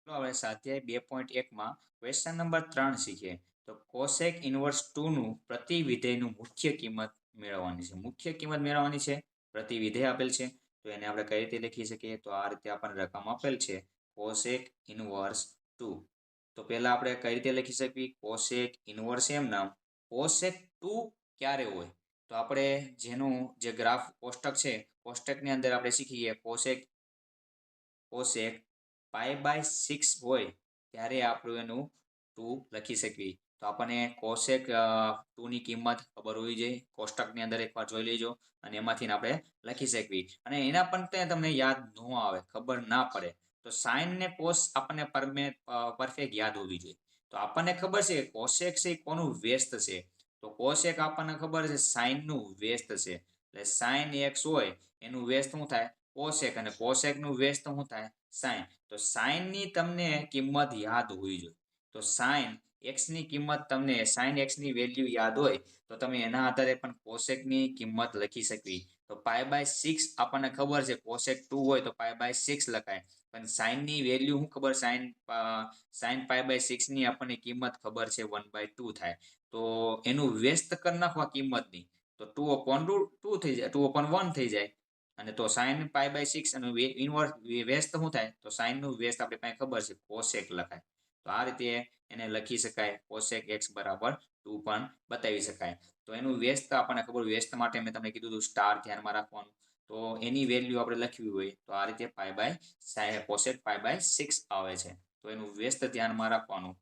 તો હવે સ્વાધ્યાય 2.1 માં ક્વેશ્ચન નંબર 3 શીખીએ તો કોસેક ઇનવર્સ 2 નું પ્રતિ વિધેયનું મુખ્ય કિંમત મેળવવાની છે. મુખ્ય કિંમત મેળવવાની છે, પ્રતિ વિધેય આપેલ છે. તો એને આપણે કઈ રીતે લખી શકીએ? તો આ રીતે આપણને રકમ આપેલ છે કોસેક ઇનવર્સ 2. તો પહેલા આપણે કઈ રીતે લખી શકીએ? કોસેક ઇનવર્સ એમ નામ કોસેક 2 ક્યારે હોય? તો આપણે જેનું જે ગ્રાફ કોષ્ટક છે, કોષ્ટકની અંદર આપણે શીખીએ કોસેક π/6 હોય ત્યારે આપણું એનું 2 લખી શકીએ. તો આપણને કોસેક 2 ની કિંમત ખબર હોવી જોઈએ. કોષ્ટકની અંદર એકવાર જોઈ લેજો અને એમાંથી આપણે લખી શકીએ. અને એના પણ તમને યાદ ન આવે, ખબર ના પડે, તો સાઈન ને કોસ આપણને પરફેક્ટ યાદ હોવી જોઈએ. તો આપણને ખબર છે કે કોસેક છે કોનું વ્યસ્ત છે. તો કોસેક આપણને ખબર છે સાઈન નું વ્યસ્ત છે. એટલે સાઈન x હોય એનું વ્યસ્ત શું થાય? કોસેક. અને કોસેક નું વ્યસ્ત શું થાય? સાઈન. તો સાઈન ની તમને કિંમત યાદ હોવી જોઈએ. તો સાઈન x ની કિંમત તમને સાઈન x ની વેલ્યુ યાદ હોય તો તમે એના આધારે પણ કોસેક ની કિંમત લખી શકવી. તો π/6 આપણને ખબર છે કોસેક 2 હોય તો π/6 લખાય. પણ સાઈન ની વેલ્યુ શું ખબર? સાઈન π/6 ની આપણને કિંમત ખબર છે 1/2 થાય. તો એનું વ્યસ્ત કરી નાખવા કિંમતની તો 2/2 થઈ જાય, 2/1 થઈ જાય. અને તો સાઈન π/6 અને ઇનવર્સ વ્યસ્ત શું થાય? તો સાઈન નું વ્યસ્ત આપણે પાસે ખબર છે કોસેક લખાય. તો આ રીતે એને લખી શકાય. કોસેક x બરાબર 2 પણ બતાવી શકાય. તો એનું વ્યસ્ત આપણને ખબર, વ્યસ્ત માટે મેં તમને કીધું હતું સ્ટાર ધ્યાનમાં રાખવાનું. તો એની વેલ્યુ આપણે લખવી હોય તો આ રીતે કોસેક π/6 આવે છે. તો એનું વ્યસ્ત ધ્યાનમાં રાખવાનું.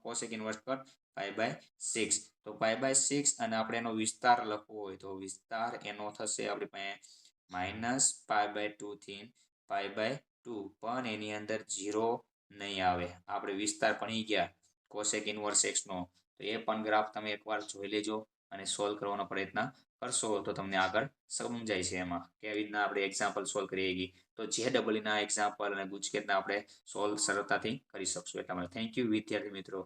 કોસેક ઇનવર્સ પર π/6. તો π/6 અને આપણે એનો વિસ્તાર લખવો હોય તો વિસ્તાર એનો થશે આપણી પાસે -π/2 થી π/2. પણ એની અંદર 0 નહીં આવે. આપણે વિસ્તાર ભણી ગયા કોસેક ઇનવર્સ x નો. તો એ પણ ગ્રાફ તમે એકવાર જોઈ લેજો અને સોલ્વ કરવાનો પ્રયત્ન કરશો તો તમને આગળ સમજાય છે એમાં કેવી રીતના આપણે એક્ઝામ્પલ સોલ્વ કરીએ. તો JEE ના એક્ઝામ્પલ અને ગુજકેટના આપણે સોલ્વ સરળતાથી કરી શકશું. એટલા માટે થેન્ક યુ વિદ્યાર્થી મિત્રો.